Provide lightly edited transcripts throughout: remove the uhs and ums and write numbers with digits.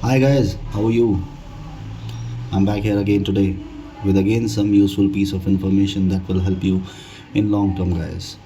Hi guys, how are you? I'm back here again today with again some useful piece of information that will help you in long term, guys.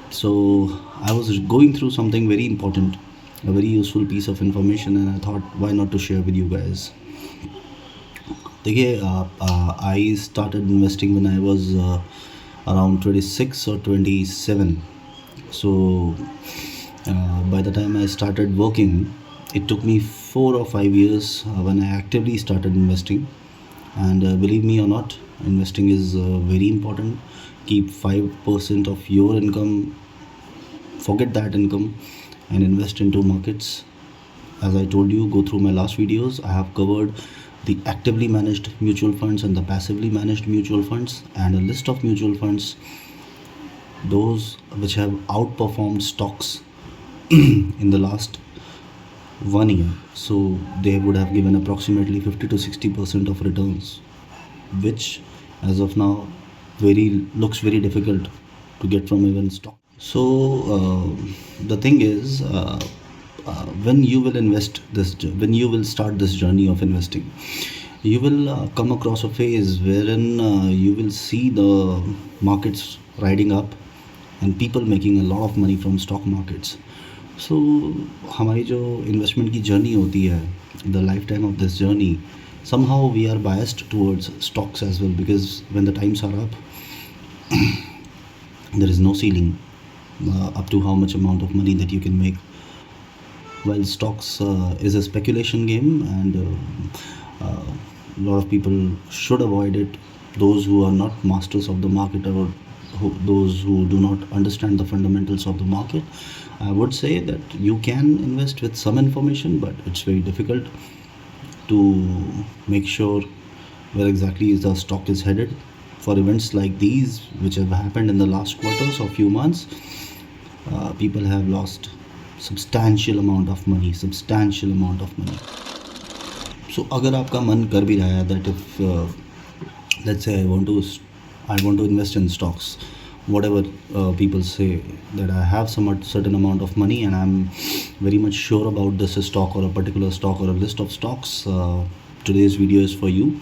So, I was going through something very important, a very useful piece of information, and I thought why not to share with you guys. देखिए I started investing when I was around 26 or 27. So by the time I started working, it took me 4 or 5 years when I actively started investing. And believe me or not, investing is very important. Keep 5% of your income, forget that income, and invest into markets. As I told you, go through my last videos. I have covered the actively managed mutual funds and the passively managed mutual funds, and a list of mutual funds, those which have outperformed stocks in the last 1 year. So they would have given approximately 50 to 60% of returns, which as of now very looks very difficult to get from even stock. So the thing is, when you will when you will start this journey of investing, you will come across a phase wherein you will see the markets riding up and people making a lot of money from stock markets. So हमारी जो investment की journey होती है, the lifetime of this journey, somehow we are biased towards stocks as well, because when the times are up, there is no ceiling up to how much amount of money that you can make. While stocks is a speculation game, and a lot of people should avoid it. Those who are not masters of the market, or those who do not understand the fundamentals of the market, I would say that you can invest with some information, but it's very difficult to make sure where exactly the stock is headed. For events like these, which have happened in the last quarters or few months, people have lost substantial amount of money. So अगर आपका मन कर भी रहा है that if let's say I want to invest in stocks, whatever people say, that I have some certain amount of money and I'm very much sure about this stock or a particular stock or a list of stocks, today's video is for you.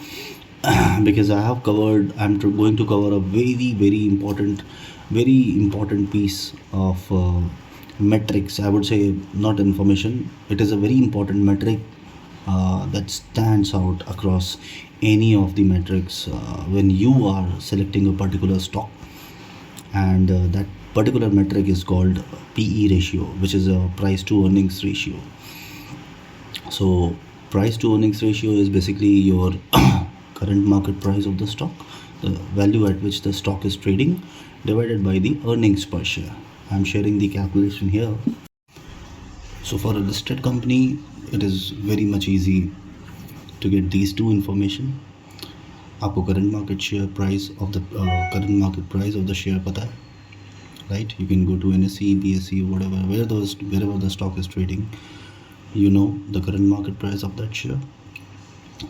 Because I'm going to cover a very important piece of metrics. I would say not information, it is a very important metric that stands out across any of the metrics when you are selecting a particular stock. And that particular metric is called PE ratio, which is a price to earnings ratio. So price to earnings ratio is basically your current market price of the stock, the value at which the stock is trading, divided by the earnings per share. I'm sharing the calculation here. So for a listed company, it is very much easy to get these two information. आपको current market price of the share पता है, right? You can go to NSE, BSE, wherever the stock is trading, you know the current market price of that share.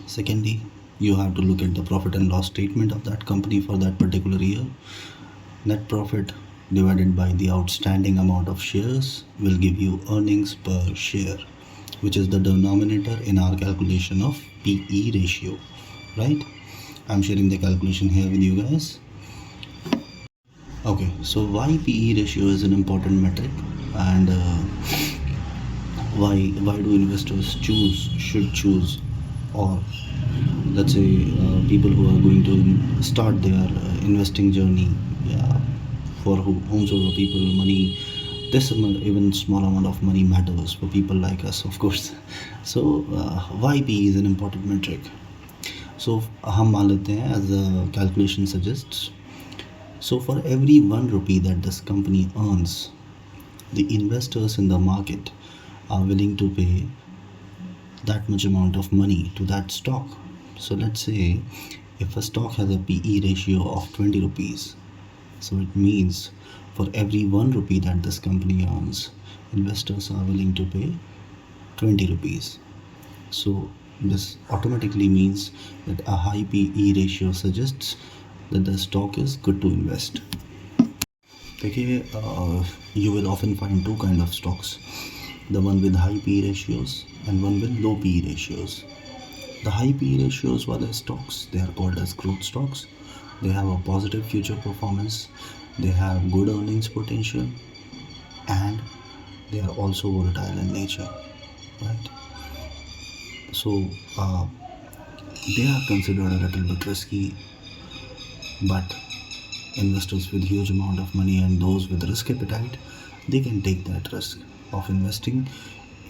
Secondly, you have to look at the profit and loss statement of that company for that particular year. Net profit divided by the outstanding amount of shares will give you earnings per share, which is the denominator in our calculation of PE ratio, right? I'm sharing the calculation here with you guys. Okay, so why PE ratio is an important metric, and why do investors should choose, or let's say people who are going to start their investing journey, for whomsoever people money, this even small amount of money matters for people like us, of course. So why PE is an important metric. So हम मान लेते हैं, as the calculation suggests, so for every 1 rupee that this company earns, the investors in the market are willing to pay that much amount of money to that stock. So let's say if a stock has a PE ratio of 20 rupees, so it means for every 1 rupee that this company earns, investors are willing to pay 20 rupees. So this automatically means that a high PE ratio suggests that the stock is good to invest. You will often find two kind of stocks: the one with high PE ratios and one with low PE ratios. The high PE ratios wale stocks, they are called as growth stocks. They have a positive future performance, they have good earnings potential, and they are also volatile in nature, right? So they are considered a little bit risky, but investors with huge amount of money and those with risk appetite, they can take that risk of investing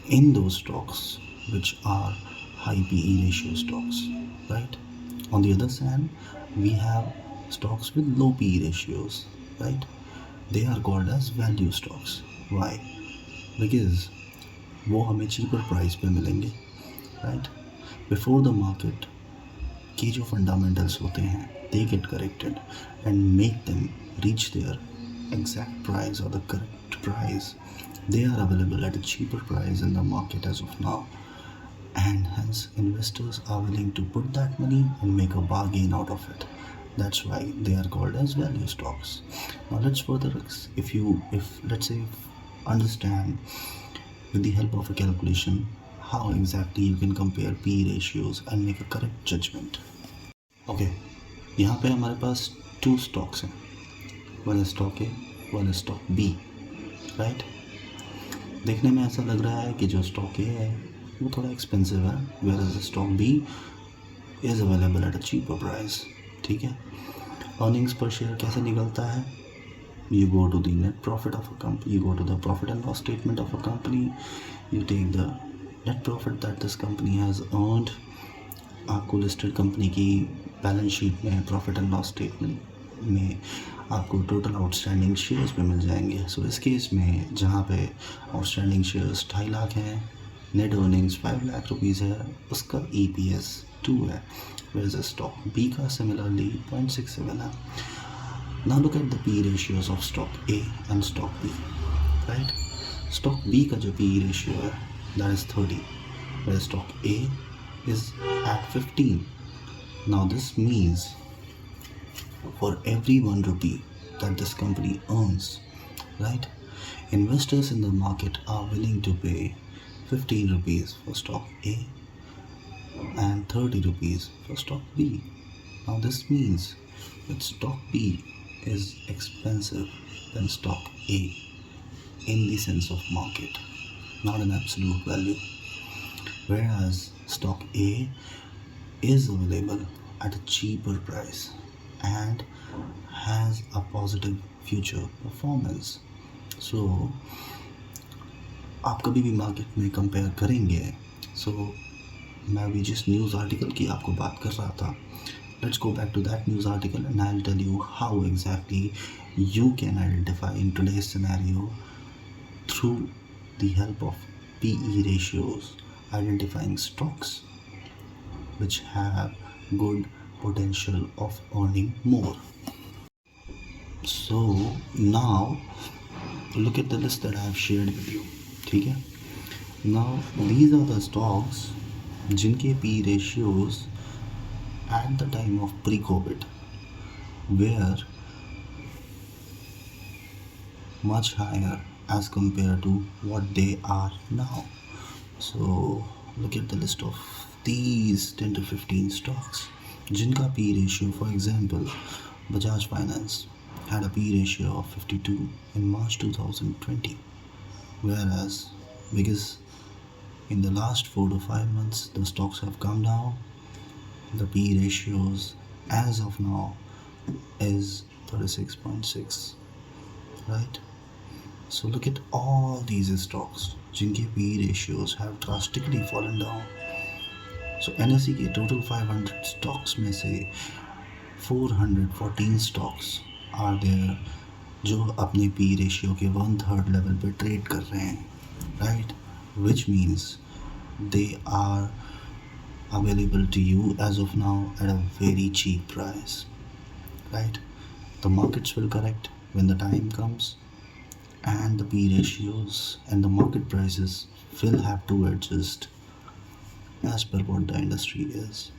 in those stocks which are high PE ratio stocks, right? On the other hand, we have stocks with low PE ratios, right? They are called as value stocks. Why? Because वो हमें cheaper price पे मिलेंगे, right? Before the market के जो fundamentals होते हैं, they get corrected and make them reach their exact price or the correct price. They are available at a cheaper price in the market as of now, and hence investors are willing to put that money and make a bargain out of it. That's why they are called as value stocks. Now let's further, if let's say understand with the help of a calculation how exactly you can compare P ratios and make a correct judgment. Okay, यहाँ पे हमारे पास 2 stocks हैं, one is stock A, one is stock B, right? देखने में ऐसा लग रहा है कि जो stock A है वो थोड़ा expensive है, whereas stock B is available at a cheaper price. ठीक है, earnings per share कैसे निकलता है? You go to the net profit of a company, you go to the profit and loss statement of a company, you take the net profit that this company has earned. आपको listed company की balance sheet में profit and loss statement में आपको total outstanding shares पे मिल जाएंगे. सो इस case में जहाँ पे आउटस्टैंडिंग शेयर्स 2.5 लाख हैं, नेट अर्निंग्स 5 लाख रुपीज़ है, उसका EPS 2 है, whereas स्टॉक B का सिमिलरली 0.67 है. Now look at the P ratios of stock A and stock B, right? Stock B का जो P ratio है that is 30, whereas stock A is at 15. Now this means for every 1 rupee that this company earns, right, investors in the market are willing to pay 15 rupees for stock A and 30 rupees for stock B. Now this means that stock B is expensive than stock A in the sense of market, not an absolute value, whereas stock A is available at a cheaper price and has a positive future performance. So आप कभी भी market में compare करेंगे, so मैं भी जिस news article की आपको बात कर रहा था, let's go back to that news article and I'll tell you how exactly you can identify in today's scenario through the help of PE ratios, identifying stocks which have good potential of earning more. So now look at the list that I have shared with you. ठीक है, now these are the stocks जिनके P ratios at the time of pre-COVID were much higher as compared to what they are now. So look at the list of these 10 to 15 stocks jinka P ratio. For example, Bajaj Finance had a P ratio of 52 in March 2020, whereas because in the last 4 to 5 months the stocks have come down, the P ratios as of now is 36.6, right? So look at all these stocks जिनके P ratios have drastically fallen down. So NSE के total 500 stocks में से 414 stocks are there जो अपने P ratio के 1/3 level पे trade कर रहे हैं, right? Which means they are available to you as of now at a very cheap price, right? The markets will correct when the time comes, and the P ratios and the market prices will have to adjust as per what the industry is.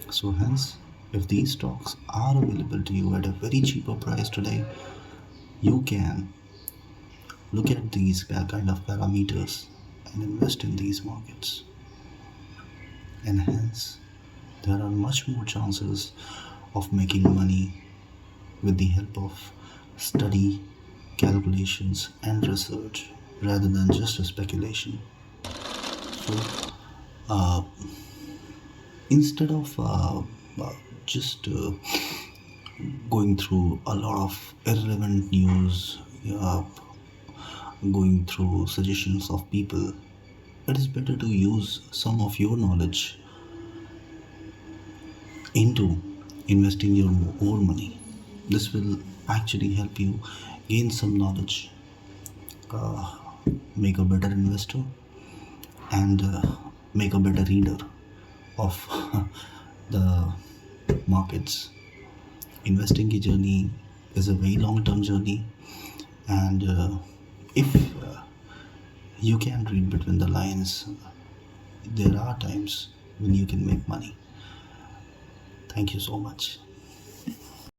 So hence, if these stocks are available to you at a very cheaper price today, you can look at these kind of parameters and invest in these markets. And hence, there are much more chances of making money with the help of study, calculations, and research rather than just a speculation. So, uh, instead of just going through a lot of irrelevant news, uh, going through suggestions of people, it is better to use some of your knowledge into investing your own money. This will actually help you gain some knowledge, uh, make a better investor, and make a better reader of the markets. Investing की journey is a very long term journey, and if you can read between the lines, there are times when you can make money. Thank you so much.